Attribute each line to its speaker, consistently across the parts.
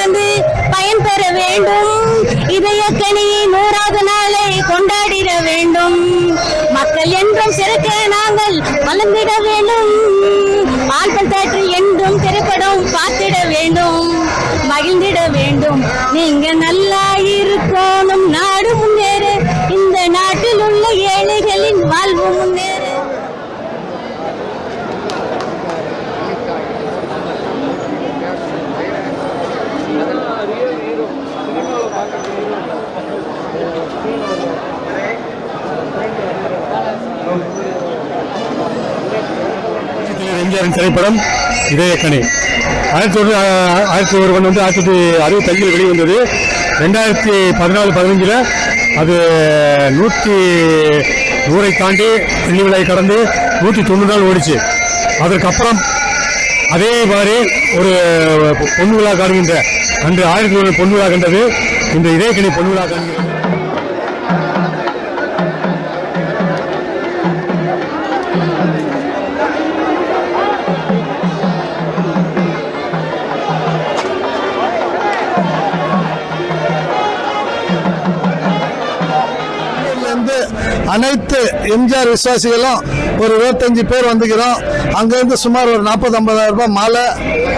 Speaker 1: கடந்து பயன் பெற வேண்டும். இதயக்கனி 100வது நாளை கொண்டாடிட வேண்டும். மக்கள் என்றும் சிறக்க நாங்கள் வளர்ந்திட வேண்டும். ஆல்பம் தேட்டர் என்றும் திரைப்படம் பார்த்திட வேண்டும், மகிழ்ந்திட வேண்டும். நீங்க நல்லா இருக்கணும், நாடு முன்னேற, இந்த நாட்டில் உள்ள ஏழைகளின் வாழ்வு முன்னேற.
Speaker 2: எம்ஜிஆரின் திரைப்படம் இதயக்கனி 1961 வந்து 1965 வெளிவந்தது. 2014-15 அது 100 தாண்டி வெள்ளி விழாவை கடந்து 190 நாள் ஓடிச்சு. அதற்கப்புறம் அதே மாதிரி ஒரு பொன் விழா காணுகின்ற அன்று 1001 பொன் விழா கண்டது. இந்த இதயக்கனி பொன் விழா காண்கிறது.
Speaker 3: அனைத்து எம்ஜிஆர் விசுவாசிகளும் ஒரு 25 பேர் வந்துக்கிறோம். அங்கிருந்து சுமார் ஒரு 40-50 ரூபாய் மாலை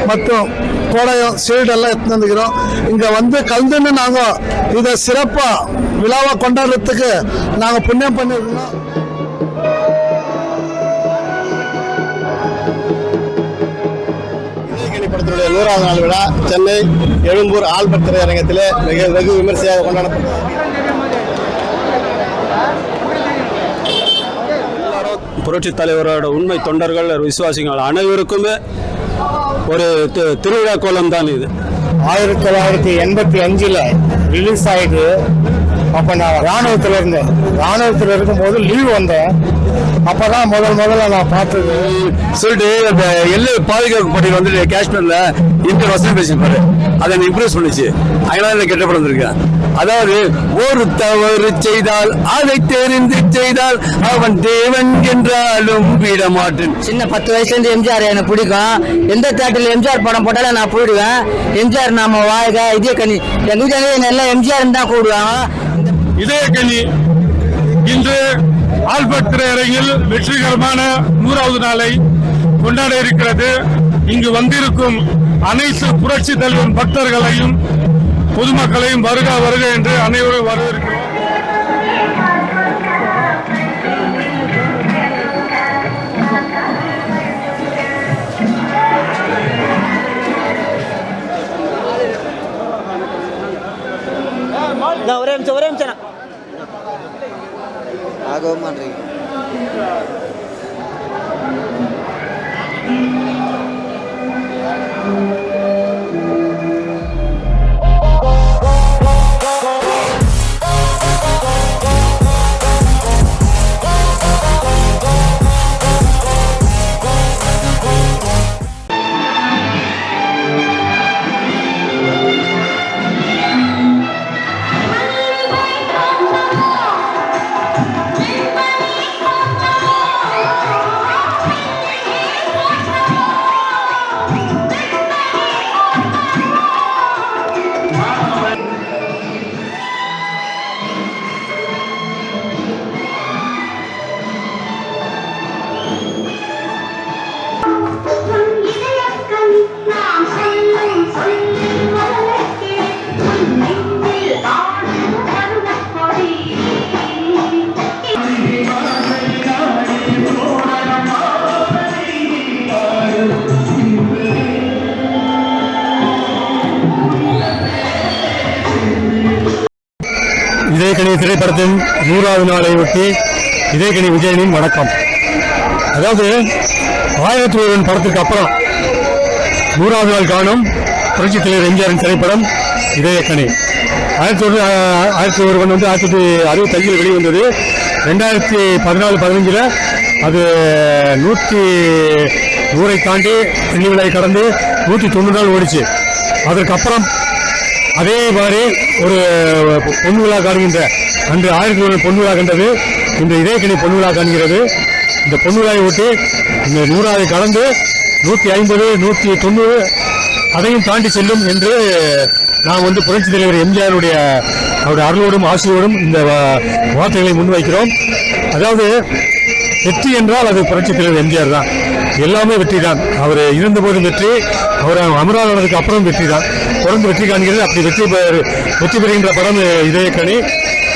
Speaker 3: மற்றும் கோடையம் சீடெல்லாம் எடுத்து வந்துக்கிறோம். இங்க வந்து கலந்துன்னு நாங்கள் இதை சிறப்பா விழாவை கொண்டாடுறதுக்கு நாங்கள் புண்ணியம் பண்ணிருக்கோம்.
Speaker 4: படத்தினுடைய 100வது நாள் விழா சென்னை எழும்பூர் ஆல்பர்ட் திரையரங்கத்திலே வெகு விமர்சையாக கொண்டாடப்பட்டது. புரட்சி தலைவரோட உண்மை தொண்டர்கள் விசுவாசிகள் அனைவருக்குமே ஒரு திருவிழா கோலம் தான் இது.
Speaker 3: 1985 ரிலீஸ் ஆயிட்டு. அப்ப நான் ராணுவத்தில் இருக்கும்போது லீவ் வந்தேன். அப்பதான் முதல்ல நான் பார்த்தது
Speaker 4: சொல்லிட்டு எல்லை பாதுகாப்பு படையில் வந்து காஷ்மீர்ல இந்திய வசனம் பேசியிருப்பாரு. அதை இம்ப்ரெஸ் பண்ணிச்சு. அதனால கெட்ட படம் வந்திருக்கேன். அதாவது ஒரு தவறு செய்தால் அதை தெரிந்து செய்தால் அவன் தேவன் என்றாலும் விட மாட்டேன்.
Speaker 5: சின்ன 10 வயசுல இருந்து எம்ஜிஆர் எனக்கு பிடிக்கும். எந்த தேட்டர்ல எம்ஜிஆர் படம் போட்டாலும் நான் போயிடுவேன். எம்ஜிஆர் நாம வாழ்க இதயக்கனி. எங்க வீட்டுல நல்லா எம்ஜிஆர் தான் கூடுவாங்க.
Speaker 2: இதயக்கனி இன்று ஆல்பர்ட் திரையரங்கில் வெற்றிகரமான 100வது நாளை கொண்டாட இருக்கிறது. இங்கு வந்திருக்கும் அனைத்து புரட்சி தலைவர் பக்தர்களையும் பொதுமக்களையும் வருக வருக என்று அனைவரும் வரவேற்கிறோம்.
Speaker 5: ஒரே நிமிஷம் ஆகவும் பண்றீங்க.
Speaker 2: இதயக்கனி திரைப்படத்தின் 100வது நாளை ஒட்டி இதயக்கனி விஜயனின் வணக்கம். அதாவது 1001 படத்துக்கு அப்புறம் 100வது நாள் காணும் புரட்சி தலைவர் எம்ஜிஆரின் திரைப்படம் இதயக்கனி. 1961 வந்து 1965 வெளிவந்தது. 2014-15 அது 100 தாண்டி வெள்ளி விழாவை கடந்து 190 நாள் ஓடிச்சு. அதற்கப்புறம் அதே மாதிரி ஒரு பொன் விழா காணுகின்ற அன்று 1001 பொன் விழா கண்டது. இந்த இதயக்கனி பொன் விழா காண்கிறது. இந்த பொன் விழாவை ஒட்டி இந்த 100வது கடந்து 150, 190 அதையும் தாண்டி செல்லும் என்று நாம் வந்து புரட்சி தலைவர் எம்ஜிஆருடைய அவருடைய அருளோடும் ஆசையோடும் இந்த வார்த்தைகளை முன்வைக்கிறோம். அதாவது வெற்றி என்றால் அது புரட்சி தலைவர் எம்ஜிஆர் தான். எல்லாமே வெற்றி தான். அவர் இருந்தபோது வெற்றி, அவர் அமராவதுக்கு அப்புறம் வெற்றி தான். தொடர்ந்து வெற்றி காண்கிறது. அப்படி வெற்றி பெறுகின்ற படம் இதயக்கனி.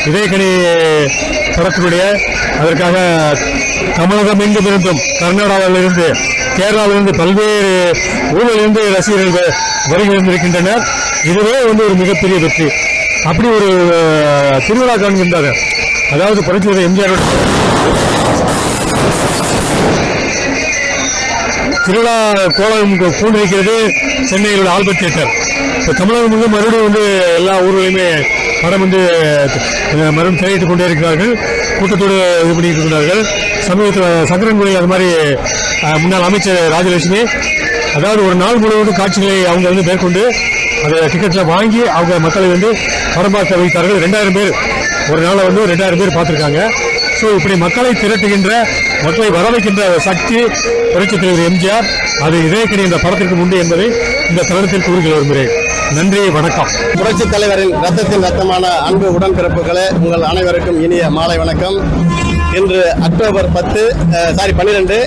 Speaker 2: இதயக்கனி படத்தினுடைய அதற்காக தமிழகம் எங்கும் இருந்தும், கர்நாடகாவிலிருந்து, கேரளாவிலிருந்து, பல்வேறு ஊரிலிருந்து ரசிகர்கள் வருகின்றனர். இதுவே வந்து ஒரு மிகப்பெரிய வெற்றி. அப்படி ஒரு திருவிழா காண்கின்றார். அதாவது புரட்சி தலைவர் எம்ஜிஆர் திருவிழா கோலம் பூண்டிருக்கிறது சென்னையில் உள்ள ஆல்பர்ட் தியேட்டர். இப்போ தமிழகம் வந்து மறுபடியும் வந்து எல்லா ஊர்களிலுமே படம் வந்து மறுபடியும் திரையிட்டுக் கொண்டே இருக்கிறார்கள். கூட்டத்தோடு இது பண்ணிட்டு இருக்கிறார்கள். சமீபத்தில் சங்கரன்குடி அது மாதிரி முன்னாள் அமைச்சர் ராஜலட்சுமி அதாவது ஒரு நாள் முழுவதும் காட்சிகளை அவங்க வந்து மேற்கொண்டு அதை டிக்கெட்டில் வாங்கி அவங்க மக்களை வந்து படம் பார்க்க வைத்தார்கள். 2000 பேர் ஒரு நாளை வந்து 2000 பேர் பார்த்துருக்காங்க. ஸோ இப்படி மக்களை திரட்டுகின்ற, மக்களை வரவைக்கின்ற சக்தி புரட்சி தலைவர் எம்ஜிஆர். அது இதயக்கனி என்ற படத்திற்கு உண்டு என்பதை இந்த தருணத்தில் கூறுகிற விரும்புகிறேன். நன்றி, வணக்கம்.
Speaker 6: புரட்சி தலைவரின் ரத்தத்தின் ரத்தமான அன்பு உடன்பிறப்புகளே, உங்கள் அனைவருக்கும் இனிய மாலை வணக்கம். இன்று அக்டோபர் 12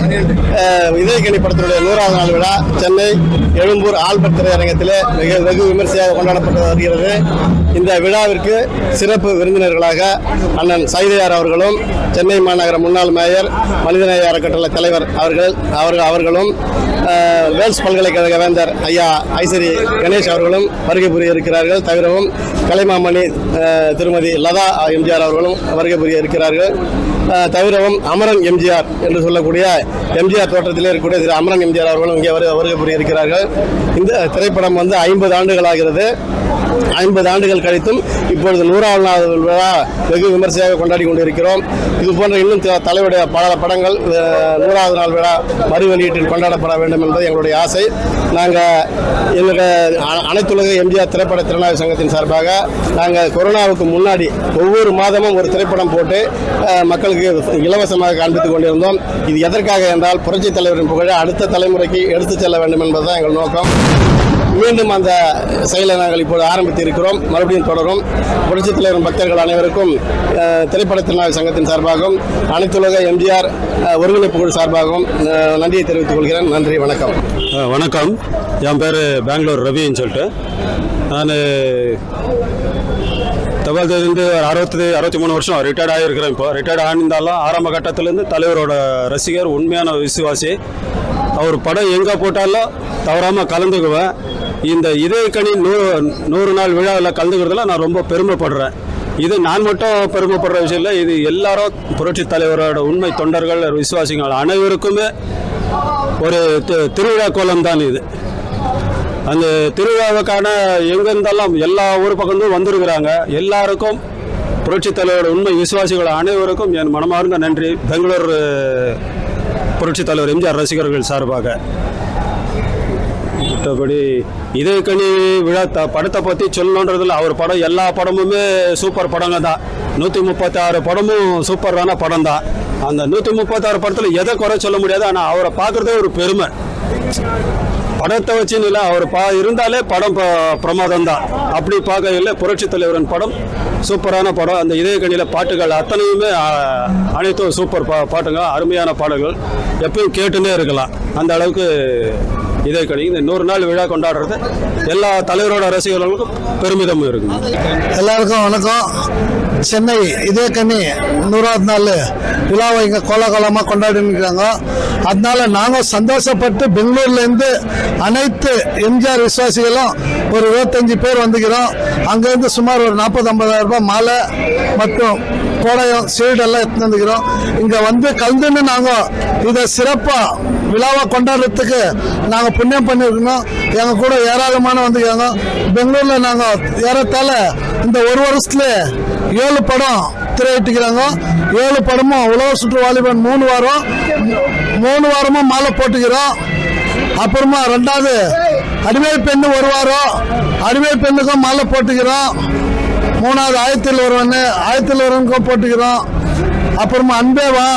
Speaker 6: இதயக்கனி படத்தினுடைய 100வது நாள் விழா சென்னை எழும்பூர் ஆல்பர்ட் திரையரங்கத்திலே வெகு விமர்சையாக கொண்டாடப்பட்டு வருகிறது. இந்த விழாவிற்கு சிறப்பு விருந்தினர்களாக அண்ணன் சைதையார் அவர்களும், சென்னை மாநகர முன்னாள் மேயர், மனிதநேய அறக்கட்டளை தலைவர் அவர்களும், வேல்ஸ் பல்கலைக்கழக வேந்தர் ஐயா ஐசரி கணேஷ் அவர்களும் வருகை புரிய இருக்கிறார்கள். தவிரவும் கலைமாமணி திருமதி லதா எம்ஜிஆர் அவர்களும் வருகை புரிய இருக்கிறார்கள். தவிரவும் அமரன் எம்ஜிஆர் என்று சொல்லக்கூடிய எம்ஜிஆர் தோற்றத்திலே இருக்கக்கூடிய திரு அமரன் எம்ஜிஆர் அவர்களும் இங்கே வருகை புரிய இருக்கிறார்கள். இந்த திரைப்படம் வந்து 50 ஆண்டுகள் ஆகிறது. 50 ஆண்டுகள் கழித்தும் இப்பொழுது 100வது நாள் விழா வெகு விமர்சையாக கொண்டாடி கொண்டிருக்கிறோம். இது போன்ற இன்னும் தலைவருடைய பல படங்கள் 100வது நாள் விழா மறு வெளியீட்டில் கொண்டாடப்பட வேண்டும் என்பது எங்களுடைய ஆசை. நாங்கள் எங்களுடைய அனைத்துலக எம்ஜிஆர் திரைப்பட திறனாய்வு சங்கத்தின் சார்பாக நாங்கள் கொரோனாவுக்கு முன்னாடி ஒவ்வொரு மாதமும் ஒரு திரைப்படம் போட்டு மக்களுக்கு இலவசமாக காண்பித்துக் கொண்டிருந்தோம். இது எதற்காக என்றால் புரட்சி தலைவரின் புகழை அடுத்த தலைமுறைக்கு எடுத்துச் செல்ல வேண்டும் என்பதுதான் எங்கள் நோக்கம். மீண்டும் அந்த செயலை நாங்கள் இப்போது ஆரம்பித்து இருக்கிறோம். மறுபடியும் தொடரும். புரட்சித் தலைவர் பக்தர்கள் அனைவருக்கும் திரைப்பட திறனாய்வு சங்கத்தின் சார்பாகவும் அனைத்துலக எம்ஜிஆர் ஒருங்கிணைப்பு குழு சார்பாகவும் நன்றியை தெரிவித்துக் கொள்கிறேன். நன்றி, வணக்கம்.
Speaker 7: வணக்கம். என் பேர் பெங்களூர் ரவின்னு சொல்லிட்டு நான் தபால் தேதிந்து 63 வருஷம் ரிட்டையர்ட் ஆகியிருக்கிறேன். இப்போ ரிட்டையர்ட் ஆனிருந்தாலும் ஆரம்ப கட்டத்திலேருந்து தலைவரோட ரசிகர், உண்மையான விசுவாசி. அவர் படம் எங்கே போட்டாலும் தவறாமல் கலந்துக்குவேன். இந்த இதயக்கனி 100 நாள் விழாவில் கலந்துக்கிறதுல நான் ரொம்ப பெருமைப்படுறேன். இது நான் மட்டும் பெருமைப்படுற விஷயம் இல்லை, இது எல்லாரும் புரட்சி தலைவரோட உண்மை தொண்டர்கள், விசுவாசிகள் அனைவருக்குமே ஒரு திருவிழா கோலம் தான் இது. அந்த திருவிழாவுக்கான எங்கிருந்தாலும் எல்லா ஊர் பக்கமும் வந்திருக்கிறாங்க. எல்லாருக்கும் புரட்சி தலைவரோட உண்மை விசுவாசிகள் அனைவருக்கும் என் மனமார்ந்த நன்றி. பெங்களூர் புரட்சி தலைவர் எம்ஜிஆர் ரசிகர்கள் சார்பாக. மற்றபடி இதயக்கனி விழா படத்தை பற்றி சொல்லணுன்றதில் அவர் படம் எல்லா படமுமே சூப்பர் படங்க தான். 136 படமும் சூப்பரான படம் தான். அந்த 136 படத்தில் எதை குறை சொல்ல முடியாது. ஆனால் அவரை பார்க்குறதே ஒரு பெருமை. படத்தை வச்சுன்னு இல்லை, அவர் இருந்தாலே படம் பிரமாதம் தான். அப்படி பார்க்கல புரட்சி தலைவரின் படம் சூப்பரான படம். அந்த இதயக்கனியில் பாட்டுகள் அத்தனையுமே அனைத்தும் சூப்பர் பாட்டுங்க, அருமையான பாடல்கள். எப்பயும் கேட்டுன்னே இருக்கலாம். அந்த அளவுக்கு இதயக்கனி இந்த 100 நாள் விழா கொண்டாடுறது எல்லா தலைவரோட ரசிகர்களுக்கும் பெருமிதமும் இருக்கு.
Speaker 3: எல்லாருக்கும் வணக்கம். சென்னை இதயக்கனி 100வது நாள் விழாவை இங்கே கோலாகலமாக கொண்டாடிருக்கிறாங்க. அதனால நாங்கள் சந்தோஷப்பட்டு பெங்களூர்லேருந்து அனைத்து எம்ஜிஆர் விசுவாசிகளும் ஒரு 25 பேர் வந்துக்கிறோம். அங்கேருந்து சுமார் ஒரு 40-50 ரூபாய் மாலை மற்றும் கோடையம் சீடெல்லாம் எடுத்து வந்துக்கிறோம். இங்கே வந்து கலந்துன்னு நாங்கள் இதை சிறப்பாக விழாவை கொண்டாடுறதுக்கு நாங்கள் புண்ணியம் பண்ணியிருக்கோம். எங்கள் கூட ஏராளமான வந்துக்கிறாங்க. பெங்களூரில் நாங்கள் ஏறத்தாழ இந்த ஒரு வருஷத்துல 7 படம் திரையிட்டுக்கிறாங்க. 7 படமும் உலக சுற்று வாலிபன் 3 வாரமும் மாலை போட்டுக்கிறோம். அப்புறமா 2வது அடிமை பெண்ணு 1 வாரம், அடிமை பெண்ணுக்கும் மாலை போட்டுக்கிறோம். 3வது ஆயத்தில் ஒருவனுக்கும் போட்டுக்கிறோம். அப்புறமா அன்பேவா,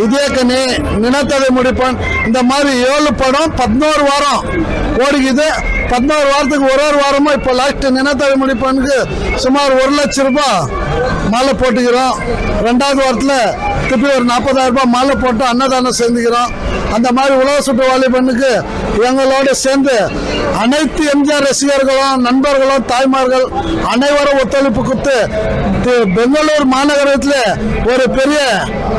Speaker 3: இதயக்கனி, நினைத்ததை முடிப்பன், இந்த மாதிரி 7 படம் 11 வாரம் ஓடிக்குது. 11 வாரத்துக்கு ஒரு வாரமா இப்போ லாஸ்ட் நினைத்தாழ் முடிப்பனுக்கு சுமார் 1 லட்சம் ரூபாய் மாலை போட்டுக்கிறோம். 2வது வாரத்தில் திருப்பி ஒரு 40,000 ரூபாய் மாலை போட்டு அன்னதானம் சேர்ந்துக்கிறோம். அந்த மாதிரி உலக சுற்று வாலிபனுக்கு எங்களோட சேர்ந்து அனைத்து எம்ஜிஆர் ரசிகர்களும் நண்பர்களும் தாய்மார்கள் அனைவரும் ஒத்துழைப்பு கொடுத்து பெங்களூர் மாநகரத்தில் ஒரு பெரிய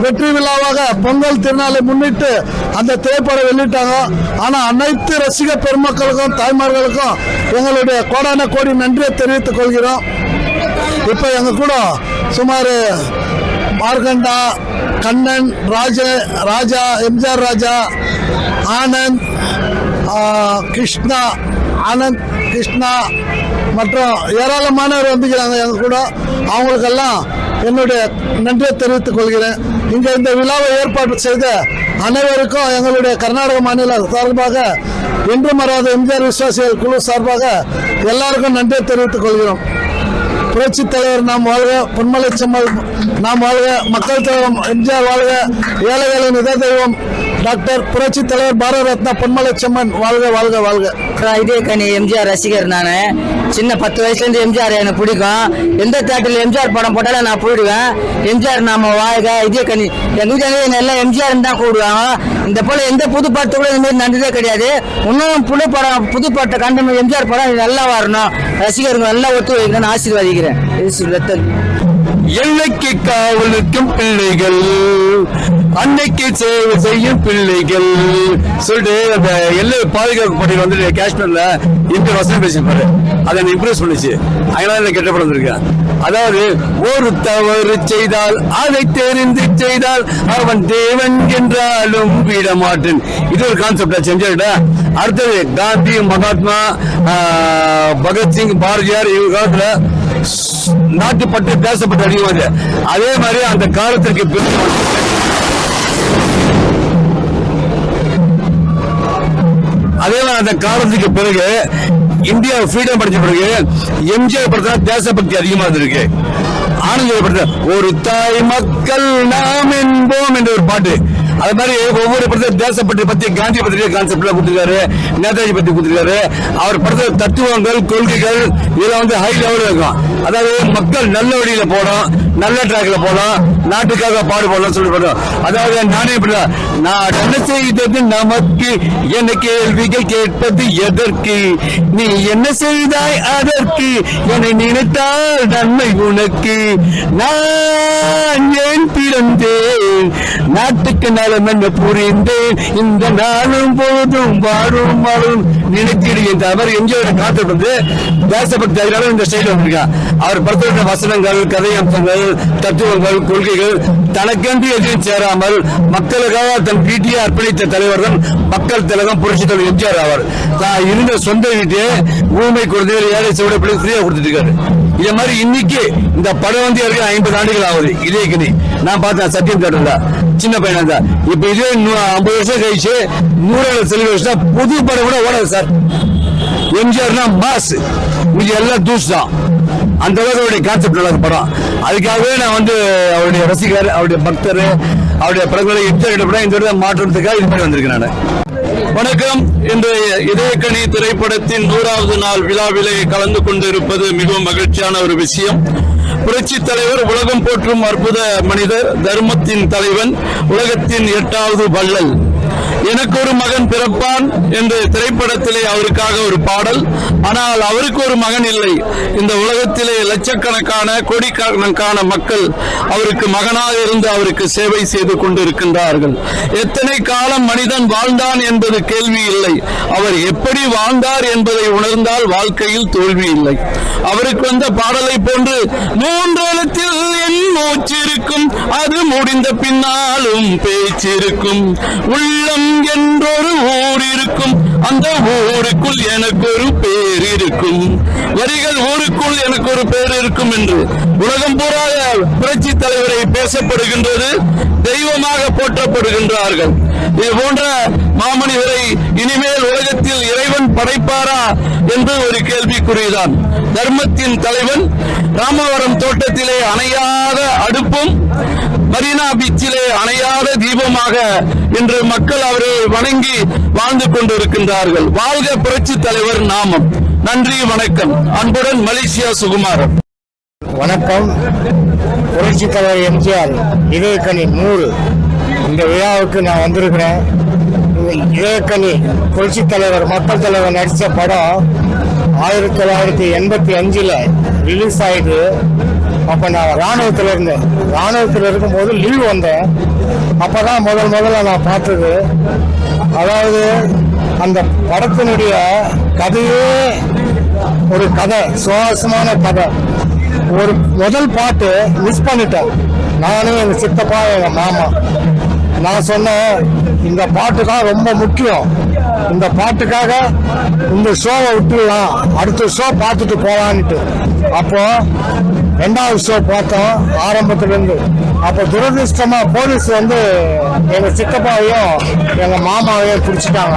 Speaker 3: வெற்றி விழாவாக பொங்கல் திருநாளை முன்னிட்டு அந்த திரைப்படம் வெளியிட்டாங்க. ஆனால் அனைத்து ரசிக பெருமக்களுக்கும் தாய்மார்களுக்கும் எங்களுடைய கோடான கோடி நன்றியை தெரிவித்துக் கொள்கிறோம். இப்போ எங்க கூட சுமார் மார்கண்டா, கண்ணன், ராஜா, எம்ஜிஆர் ராஜா, ஆனந்த் கிருஷ்ணா மற்றும் ஏராளமானவர் வந்துக்கிறாங்க எங்க கூட. அவங்களுக்கெல்லாம் என்னுடைய நன்றியை தெரிவித்துக் கொள்கிறேன். இங்கே இந்த விழாவை ஏற்பாடு செய்த அனைவருக்கும் எங்களுடைய கர்நாடக மாநில சார்பாக என்று மறாத எம்ஜிஆர் விசுவாசிகள் குழு சார்பாக எல்லாருக்கும் நன்றியை தெரிவித்துக் கொள்கிறோம். புரட்சி தலைவர் நாம் வாழ்க, பொன்மலை செம்மல் நாம் வாழ்க, மக்கள் தலைவர் எம்ஜிஆர் வாழ்க, ஏழைகளின் இதய தெய்வம் டாக்டர் புரட்சி தலைவர் பாரத ரத்னா பொன்மலை செம்மன் வாழ்க வாழ்க வாழ்க.
Speaker 5: இதே கனி எம்ஜிஆர் ரசிகர். நான் சின்ன 10 வயசுலேருந்து எம்ஜிஆர் எனக்கு பிடிக்கும். எந்த தேட்டரில் எம்ஜிஆர் படம் போட்டாலும் நான் போயிடுவேன். எம்ஜிஆர் நாம வாழ்க, இதே கனி எங்கள் வீட்டில் எல்லாம் எம்ஜிஆர் தான் கூடுவாங்க. இந்த போல எந்த புது படத்தை கூட இந்த மாதிரி நன்றதே கிடையாது. இன்னும் புது படத்தை கண்ட எம்ஜிஆர் படம் நல்லா வரணும், ரசிகர்கள் நல்லா ஒத்துழைக்கணும்னு ஆசீர்வதிக்கிறேன்.
Speaker 4: எல்லைக்கு காவலுக்கும் பிள்ளைகள், அன்னைக்கு சேவை செய்யும் பிள்ளைகள் சொல்லிட்டு அந்த எல்லை பாதுகாப்பு படையில் வந்து காஷ்மீர்ல இந்த வசனம் பேசியிருப்பாரு. அதை இம்ப்ரூவ் பண்ணிச்சு. அதனால கெட்ட படம் வந்திருக்கேன். அதாவது ஒரு தவறு செய்தால் அதை தெரிந்து செய்தால் அவன் தேவன் என்றாலும் விட மாட்டேன். இது ஒரு கான்செப்டா செஞ்சுக்கிட்ட. அடுத்தது காந்தி, மகாத்மா, பகத்சிங், பாரதியார் இவங்க காலத்துல நாட்டுப்பட்டு பேசப்பட்டு அதிகமாக. அதே மாதிரி அந்த காலத்திற்கு பிறகு இந்தியா ஃப்ரீடம் படிச்ச பிறகு எம்ஜிஆர் படத்துல தேசபக்தி அதிகமா இருக்கு. ஆனந்த படத்துல ஒரு தாய் மக்கள் நாம் என்போம் என்ற ஒரு பாட்டு. அது மாதிரி ஒவ்வொரு படத்தையும் தேசப்பற்றி பத்தி காந்தி பத்தி கான்செப்ட்ல கொடுத்திருக்காரு, நேதாஜி பத்தி கொடுத்திருக்காரு. அவர் படத்துல தத்துவங்கள், கொள்கைகள் இதெல்லாம் வந்து ஹை லெவலில் இருக்கும். அதாவது மக்கள் நல்ல வழியில போனோம், நல்ல ட்ராக்ல போனோம், நாட்டுக்காக பாடுபடலாம் சொல்லி போனோம். அதாவது நானே இப்படிதான், நான் என்ன செய்தது நமக்கு, என்ன கேள்விகள் கேட்பது எதற்கு, நீ என்ன செய்தாய் அதற்கு, என்னை நினைத்தால் நன்மை உனக்கு, நான் ஏன் பிறந்தேன், நாட்டுக்கு நலம் என்ன புரிந்தேன், இந்த நாளும் போதும் வாழும் வாழும் நினைத்திடுகின்ற மாதிரி எம்ஜிஆர் கான்செப்ட் வந்து தேசபக்தி அதனால இந்த ஸ்டைல் வந்திருக்கான். அவர் படத்தோட வசனங்கள், கதை அம்சங்கள், தத்துவங்கள், கொள்கைகள் தனக்கென்று எதிரும் சேராமல் மக்களுக்காக தன் வீட்டையே அர்ப்பணித்த தலைவர் தான் மக்கள் திலகம் புரட்சி தலைவர் எம்ஜிஆர் ஆவார். தான் இருந்த சொந்த வீட்டையே ஊமை குழந்தைகள், ஏழை செவிட பிள்ளை ஃப்ரீயா கொடுத்துட்டு இருக்காரு. இதே மாதிரி இன்னைக்கு இந்த படம் வந்து 50 ஆண்டுகள் ஆகுது. இதே கனி நான் பார்த்தேன் சத்தியம் தேட்டர்ல, சின்ன பையனா தான். இப்ப இதே 50 வருஷம் கழிச்சு 100 செலிபிரேஷன் புது படம் கூட ஓடாது சார். எம்ஜிஆர்னா மாஸ், இது எல்லாம் தூஸ் தான். அந்த அளவுக்கு அவருடைய கான்செப்ட் நல்ல படம். அதுக்காகவே நான் வந்து அவருடைய ரசிகர், அவருடைய பக்தர், அவருடைய படங்களை எம்ஜிஆர் இந்த மாற்றத்துக்காக இது மாதிரி வந்திருக்கேன் நான். வணக்கம். இன்று இதயக்கனி திரைப்படத்தின் 100வது நாள் விழாவிலே கலந்து கொண்டிருப்பது மிகவும் மகிழ்ச்சியான ஒரு விஷயம். புரட்சி தலைவர், உலகம் போற்றும் அற்புத மனிதர், தர்மத்தின் தலைவன், உலகத்தின் 8வது வள்ளல். எனக்கு ஒரு மகன் பிறப்பான் என்று திரைப்படத்திலே அவருக்காக ஒரு பாடல். ஆனால் அவருக்கு ஒரு மகன் இல்லை. இந்த உலகத்திலே லட்சக்கணக்கான கோடிக்கணக்கான மக்கள் அவருக்கு மகனாக இருந்து அவருக்கு சேவை செய்து கொண்டிருக்கின்றார்கள். எத்தனை காலம் மனிதன் வாழ்ந்தான் என்பது கேள்வி இல்லை. அவர் எப்படி வாழ்ந்தார் என்பதை உணர்ந்தால் வாழ்க்கையில் தோல்வி இல்லை. அவருக்கு வந்த பாடலை போன்று 3 எழுத்தில் என் மூச்சிருக்கும், அது முடிந்த பின்னாலும் பேச்சிருக்கும், உள்ளம் என்றொரு ஊர் இருக்கும், அந்த ஊருக்குள் எனக்கு ஒரு பேர் இருக்கும், வரிகள் ஊருக்குள் எனக்கு ஒரு பேர் இருக்கும் என்று உலகம் பூரா புரட்சி தலைவரை பேசப்படுகின்றது, தெய்வமாக போற்றப்படுகின்றார்கள். இது போன்ற மாமனிதரை இனிமேல் உலகத்தில் இறைவன் படைப்பாரா என்று ஒரு கேள்விக்குறிதான். தர்மத்தின் தலைவன், ராமவரம் தோட்டத்திலே அணையாத அடுப்பும்,
Speaker 8: மரீனா பீச்சிலே அணையாத தீபமாக இன்று மக்கள் அவரை வணங்கி வாழ்ந்து கொண்டிருக்கின்றார்கள். வாழ்க புரட்சி தலைவர் நாமம். நன்றி, வணக்கம். அன்புடன் மலேசியா சுகுமாரன்.
Speaker 9: வணக்கம். புரட்சி தலைவர் எம்ஜிஆர் இதயக்கனி 100 இந்த விழாவுக்கு நான் வந்திருக்கிறேன். இதயக்கனி புரட்சி தலைவர் மக்கள் தலைவர் நடித்த படம் 1985 ரிலீஸ் ஆயிடுது. அப்போ நான் ராணுவத்தில் இருந்தேன். ராணுவத்தில் இருக்கும்போது லீவ் வந்தேன். அப்போதான் முதல்ல நான் பார்த்தது. அதாவது அந்த படத்தினுடைய கதையே ஒரு கதை, சுவாரஸ்யமான கதை. ஒரு முதல் பாட்டு மிஸ் பண்ணிட்டேன். நானும் எங்க சித்தப்பா, எங்க மாமா. நான் சொன்னேன், இந்த பாட்டு தான் ரொம்ப முக்கியம், இந்த பாட்டுக்காக இந்த ஷோவை விட்டுடலாம், அடுத்த ஷோ பார்த்துட்டு போலான்ட்டு. அப்போ 2வது ஷோ பார்த்தோம் ஆரம்பத்திலிருந்து. அப்போ துரதிருஷ்டமா போலீஸ் வந்து எங்க சித்தப்பாவையும் எங்க மாமாவையும் பிடிச்சிட்டாங்க.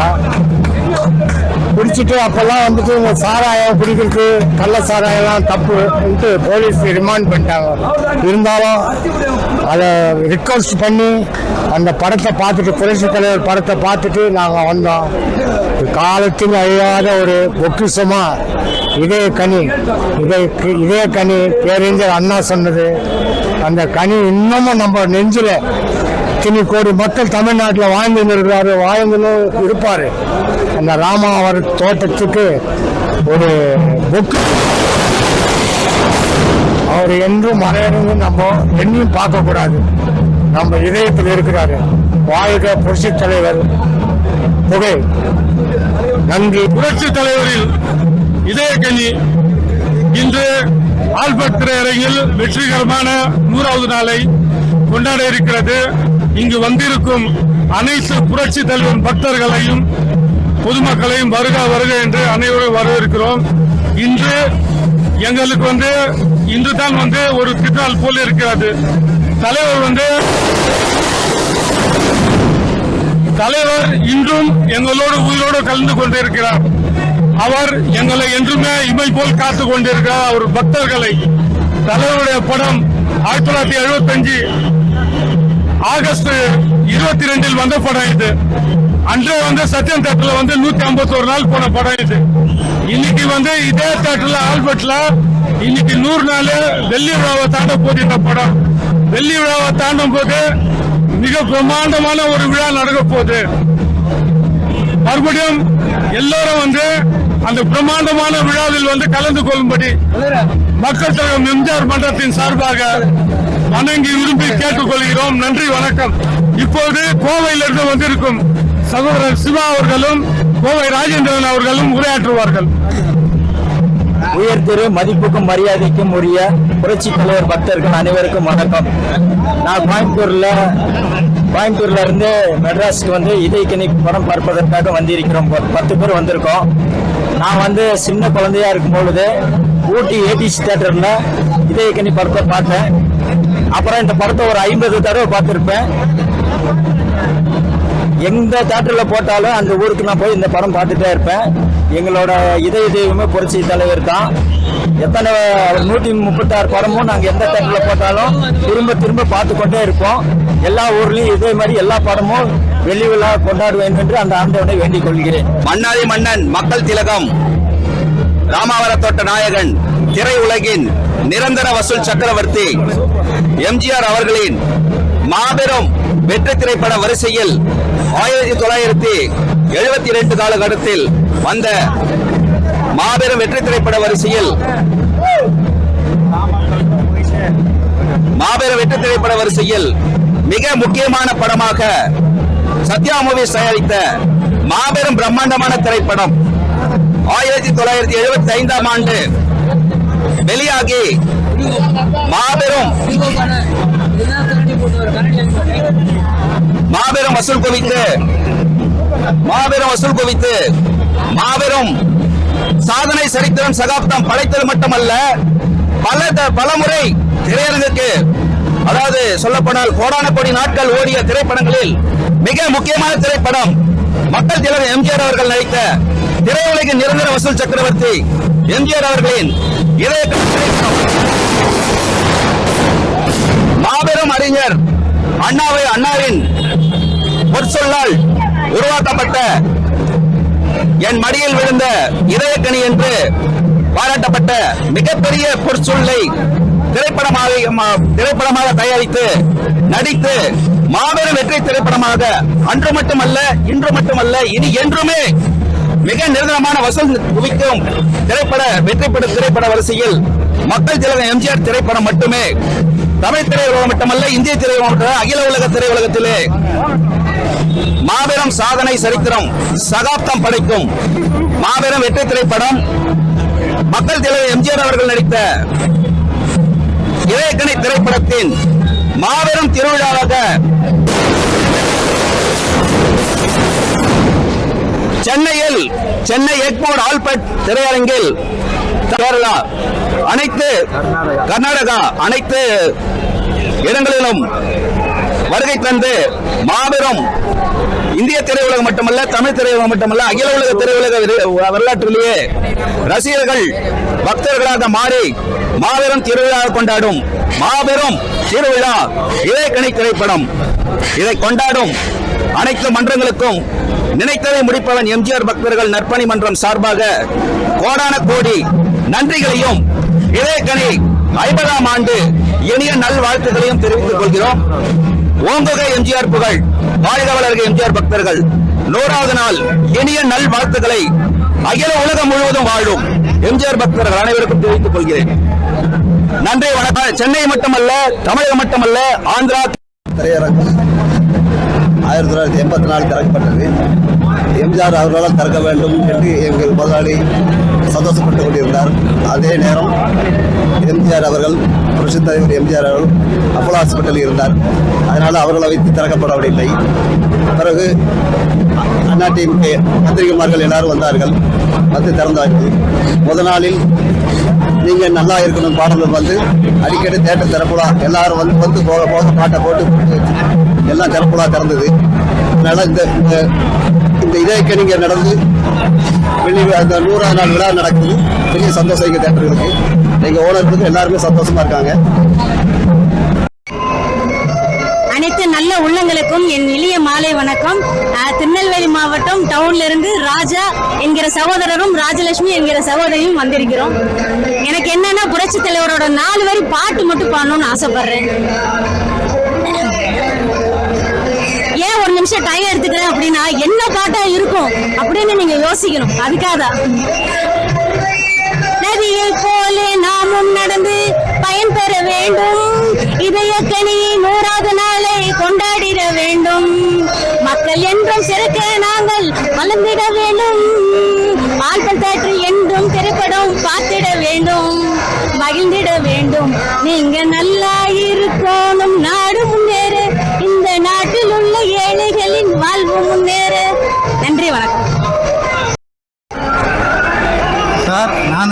Speaker 9: பிடிச்சிட்டு அப்பெல்லாம் வந்துட்டு இந்த சாராயம் குடிக்கிறது, கள்ள சாராயம்லாம் தப்புன்ட்டு போலீஸ் ரிமாண்ட் பண்ணிட்டாங்க. இருந்தாலும் அதை ரிக்வஸ்ட் பண்ணி அந்த படத்தை பார்த்துட்டு, புரட்சி தலைவர் படத்தை பார்த்துட்டு நாங்கள் வந்தோம். காலத்தில் அழியாத ஒரு பொக்கிஷமா இதய கனி, இதய கனி பேரறிஞர் அண்ணா சொன்னது. அந்த கனி இன்னமும் நம்ம நெஞ்சில் இத்தனை கோடி மக்கள் தமிழ்நாட்டில் வாழ்ந்து இருக்கிறாரு, வாழ்ந்து இருப்பாரு. அந்த ராமாவர் தோட்டத்துக்கு ஒரு புக், அவர் என்றும் மறையிருந்து நம்ம என்னையும் பார்க்க கூடாது, நம்ம இதயத்தில் இருக்கிறாரு. வாழ்க புரட்சி தலைவர் புகை. நன்றி.
Speaker 2: புரட்சி தலைவரில் இதயக்கனி இன்று ஆல்பர்ட் திரையரங்கில் வெற்றிகரமான 100வது நாளை கொண்டாட இருக்கிறது. இங்கு வந்திருக்கும் அனைத்து புரட்சி தலைவர் பக்தர்களையும் பொதுமக்களையும் வருக வருக என்று அனைவரும் வரவேற்கிறோம். இன்று எங்களுக்கு இன்று தான் ஒரு திருநாள் போல இருக்கிறது. தலைவர் இன்றும் எங்களோடு உயிரோடு கலந்து கொண்டிருக்கிறார். அவர் எங்களை என்றுமே இமை போல் காத்துக் கொண்டிருக்கிறார். அவர் பக்தர்களை. தலைவருடைய படம் 1975 ஆகஸ்ட் 22 வந்த படம் இது. அன்றே சத்யம் தியேட்டர்ல 151 நாள் போன படம் இது. இன்னைக்கு இதே தியேட்டர்ல ஆல்பர்ட்ல இன்னைக்கு 100 நாள் வெள்ளி விழாவை தாண்ட போது இந்த படம். வெள்ளி விழாவை தாண்டும் போது மிக பிரம்மாண்டமான ஒரு விழா நடக்க போகுது. மறுபடியும் எல்லாரும் அந்த பிரம்மாண்டமான விழாவில் கலந்து கொள்ளும்படி மக்கள் தலைவர் எம்ஜிஆர் மன்றத்தின் சார்பாக வணங்கி விரும்பி கேட்டுக்கொள்கிறோம். நன்றி, வணக்கம். இப்போது கோவையிலிருந்து வந்திருக்கும் சகோதரர் சிவா அவர்களும் கோவை ராஜேந்திரன் அவர்களும் உரையாற்றுவார்கள்.
Speaker 5: உயர் திரு மதிப்புக்கும் மரியாதைக்கும் உரிய புரட்சி தலைவர் பக்தர்கள் அனைவருக்கும் வணக்கம். நான் கோயம்புத்தூர்ல இருந்து மெட்ராஸுக்கு இதயக்கனி படம் பார்ப்பதற்காக வந்திருக்கிறோம். 10 பேர் வந்திருக்கோம். நான் சின்ன குழந்தையா இருக்கும் பொழுது ஊட்டி ஏடிசி தியேட்டர்ல இதயக்கனி படத்தை பார்த்தேன். அப்புறம் இந்த படத்தை ஒரு 50 தடவை பார்த்திருப்பேன். எந்த தியேட்டர்ல போட்டாலும் அந்த ஊருக்கு நான் போய் இந்த படம் பார்த்துட்டே இருப்பேன். எங்களோட இதய தெய்வமே புரட்சி தலைவர் தான். எத்தனை 136 படமும் நாங்க எந்த தியேட்டர்ல போட்டாலும் திரும்ப பார்த்து கொண்டே இருப்போம். எல்லா ஊர்லயும் இதே மாதிரி எல்லா படமும் வெள்ளி விழா கொண்டாடுவேன் என்று அந்த ஆண்டவனை வேண்டிக் கொள்கிறேன்.
Speaker 10: மன்னாதி மன்னன், மக்கள் திலகம், ராமாவர தோட்ட நாயகன், திரை உலகின் நிரந்தர வசூல் சக்கரவர்த்தி எம்ஜிஆர் அவர்களின் மாபெரும் வெற்றி திரைப்பட வரிசையில் 1972 காலகட்டத்தில் வந்த மாபெரும் வெற்றி திரைப்பட வரிசையில் மிக முக்கியமான படமாக சத்யா மூவிஸ் தயாரித்த மாபெரும் பிரம்மாண்டமான திரைப்படம் 1975 ஆண்டு வெளியாகி மாபெரும் வசூல் குவித்து மாபெரும் சாதனை சரித்திரம் சகாப்தம் படைத்தது மட்டுமல்ல, பல முறை திரையரங்குக்கு, அதாவது சொல்லப்போனால் கோடான கோடி நாட்கள் ஓடிய திரைப்படங்களில் மிக முக்கியமான திரைப்படம் மக்கள் தலைவர் எம்ஜிஆர் அவர்கள் நடித்த திரையுலகின் நிரந்தர வசூல் சக்கரவர்த்தி எம்ஜிஆர் அவர்களின் மாபெரும் அறிஞர் அண்ணாவின் பொற்சொல்லால் உருவாக்கப்பட்ட என் மடியில் விழுந்த இதயக்கனி என்று பாராட்டப்பட்ட மிகப்பெரிய பொற்சொல்லை திரைப்படமாக தயாரித்து நடித்து மாபெரும் வெற்றி திரைப்படமாக அன்று மட்டுமல்ல இன்று மட்டுமல்ல இனி என்றுமே மிக நிரந்தரமான வசூல் குவிக்கும் திரைப்பட வரிசையில் மக்கள் திலகம் எம்ஜிஆர் திரைப்படம் மட்டுமே தமிழ் திரையுலகம் மட்டுமல்ல இந்திய திரையுலகம் மட்டுமல்ல அகில உலக திரையுலகத்திலே மாபெரும் சாதனை சரித்திரம் சகாப்தம் படைக்கும் மாபெரும் வெற்றி திரைப்படம் மக்கள் திலகம் எம்ஜிஆர் அவர்கள் நடித்த இதயக்கனி திரைப்படத்தின் மாபெரும் திருவிழாவாக சென்னை எக்மோர் ஆல்பர்ட் திரையரங்கில் கேரளா கர்நாடகா அனைத்து இடங்களிலும் வருகை தந்து மாபெரும் இந்திய திரையுலகம் மட்டுமல்ல தமிழ் திரையுலகம் மட்டுமல்ல அகில உலக திரையுலக வரலாற்றிலேயே ரசிகர்கள் பக்தர்களாக மாறி மாபெரும் திருவிழா கொண்டாடும் மாபெரும் திருவிழா இதயக்கனி திரைப்படம். இதை கொண்டாடும் அனைத்து மன்றங்களுக்கும் நினைத்ததை முடிப்பவன் எம்ஜிஆர் பக்தர்கள் நற்பணி மன்றம் சார்பாக கோடான கோடி நன்றிகளையும் இதயக்கனி 50ஆம் ஆண்டு இனிய நல்வாழ்த்துக்களையும் தெரிவித்துக் கொள்கிறோம். ஓங்குக எம்ஜிஆர் புகழ், வாழ்க வளர்க எம்ஜிஆர் பக்தர்கள். 100வது நாள் இனிய நல்வாழ்த்துக்களை அகில உலகம் முழுவதும் வாழும் எம்ஜிஆர் பக்தர்கள் அனைவருக்கும் தெரிவித்துக் கொள்கிறேன். நன்றி, வணக்கம். சென்னை மட்டுமல்ல, தமிழகம் மட்டுமல்ல, ஆந்திரா
Speaker 6: திரையரங்கம் 1984 திறக்கப்பட்டது. எம்ஜிஆர் அவர்களால் திறக்க வேண்டும் என்று எங்கள் முதலாளி சந்தோஷப்பட்டுக் கொண்டிருந்தார். அதே நேரம் எம்ஜிஆர் அவர்கள், புரட்சி தலைவர் எம்ஜிஆர் அவர்கள் அப்போலோ ஹாஸ்பிட்டலில் இருந்தார். அதனால் அவர்களை வைத்து திறக்கப்படவில்லை. பிறகு அண்ணா டிஎம்கே பத்திரிகைமார்கள் எல்லாரும் வந்தார்கள், வந்து திறந்தார்கள். முதல் நாளில் நீங்கள் நல்லா இருக்கணும் பாடல்கள் வந்து அடிக்கடி தேட்டர் திறப்புலா எல்லாரும் வந்து போக போக பாட்டை போட்டு எல்லாம் திறப்புலா திறந்தது. அதனால இந்த இதயக்கனிங்க நடந்து அந்த 100ஆம் நாள் விழா நடக்குது. பெரிய சந்தோஷம் எங்கள் தேட்டர்களுக்கு, எங்கள் ஓனர்களுக்கு எல்லாருமே சந்தோஷமா இருக்காங்க.
Speaker 1: அனைத்து நல்ல உள்ளங்களுக்கும் என் இனிய மாலை வணக்கம். திருநெல்வேலி மாவட்டம் டவுன்ல இருந்து ராஜா என்கிற சகோதரரும் ராஜலட்சுமி என்கிற சகோதரியும் வந்திருக்கிறோம். எனக்கு என்னன்னா புரட்சி தலைவரோட 4 வரி பாட்டு மட்டும் பாடணும்னு ஆசைப்படுறேன். ஏன் ஒரு நிமிஷம் டைம் எடுத்துக்கிறேன் அப்படின்னா என்ன பாட்டா இருக்கும் அப்படின்னு நீங்க யோசிக்கணும். அதுக்காக நதியை போல நாமும் நடந்து பயன் பெற வேண்டும், இதயக்கனி 100வது நாளை கொண்டாடிட வேண்டும், மக்கள் என்றும் சிறக்க நாங்கள் வளர்ந்திட வேண்டும், ஆல்பம் தேற்று என்றும் திரைப்படம் பார்த்திட வேண்டும், மகிழ்ந்திட வேண்டும், நீங்க நல்லா இருக்கணும், நாடு முன்னேற, இந்த நாட்டில் உள்ள ஏழைகளின் வாழ்வு முன்னேற. நன்றி, வணக்கம்.
Speaker 3: சார், நான்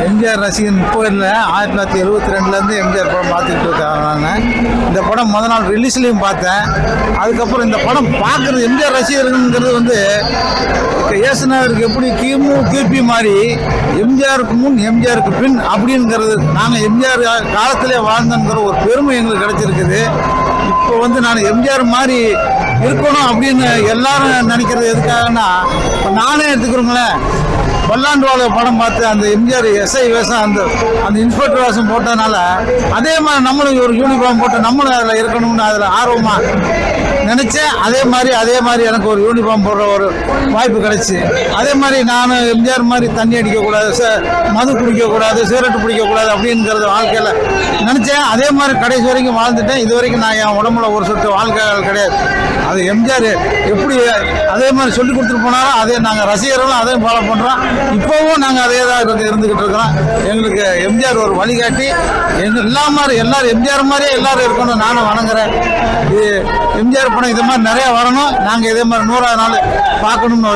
Speaker 3: எம்ஜிஆர் ரசிகன் இப்போ இல்லை. 1972லேருந்து எம்ஜிஆர் படம் பார்த்துக்கிட்டு இருக்கேன். நான் இந்த படம் முதல் நாள் ரிலீஸ்லேயும் பார்த்தேன். அதுக்கப்புறம் இந்த படம் பார்க்குறது எம்ஜிஆர் ரசிகருங்கிறது வந்து இயேசுநாதருக்கு எப்படி கிமு கிபி மாதிரி எம்ஜிஆருக்கு முன் எம்ஜிஆருக்கு பின் அப்படிங்கிறது, நாங்கள் எம்ஜிஆர் காலத்திலே வாழ்ந்தோங்கிற ஒரு பெருமை எங்களுக்கு கிடைச்சிருக்குது. இப்போ வந்து நான் எம்ஜிஆர் மாதிரி இருக்கணும் அப்படின்னு எல்லாரும் நினைக்கிறது எதுக்காகன்னா, இப்போ நானே எடுத்துக்கிறோங்களேன், பல்லாண்டு படம் பார்த்து அந்த எம்ஜிஆர் எஸ்ஐ வேஷம் அந்த இன்ஸ்பெக்டர் வேஷம் போட்டதுனால அதே மாதிரி நம்மளும் ஒரு யூனிஃபார்ம் போட்டு நம்மளும் அதில் இருக்கணும்னு அதில் ஆர்வமாக நினச்சேன். அதே மாதிரி எனக்கு ஒரு யூனிஃபார்ம் போடுற ஒரு வாய்ப்பு கிடைச்சி, அதே மாதிரி நான் எம்ஜிஆர் மாதிரி தண்ணி அடிக்கக்கூடாது, மது குடிக்கக்கூடாது, சிகரெட்டு பிடிக்கக்கூடாது அப்படிங்கிறது வாழ்க்கையில் நினச்சேன். அதே மாதிரி கடைசி வரைக்கும் வாழ்ந்துட்டேன். இது வரைக்கும் நான் என் உடம்புல ஒரு சொட்டு வாழ்க்கைகள் கிடையாது. அது எம்ஜிஆர் எப்படி அதே மாதிரி சொல்லி கொடுத்துட்டு போனாலும் அதே நாங்கள் ரசிகர்களும் அதையும் ஃபாலோ பண்ணுறோம். இப்போவும் நாங்கள் அதே தான் இருந்துக்கிட்டு இருக்கிறோம். எங்களுக்கு எம்ஜிஆர் ஒரு வழிகாட்டி. எல்லாரும் எம்ஜிஆர் மாதிரியே எல்லாரும் இருக்கணும் நானும் வணங்குறேன். இது எம்ஜிஆர் படம் இது மாதிரி நிறைய வரணும். நாங்கள் இதே மாதிரி 100ஆவது நாள் பார்க்கணும்னு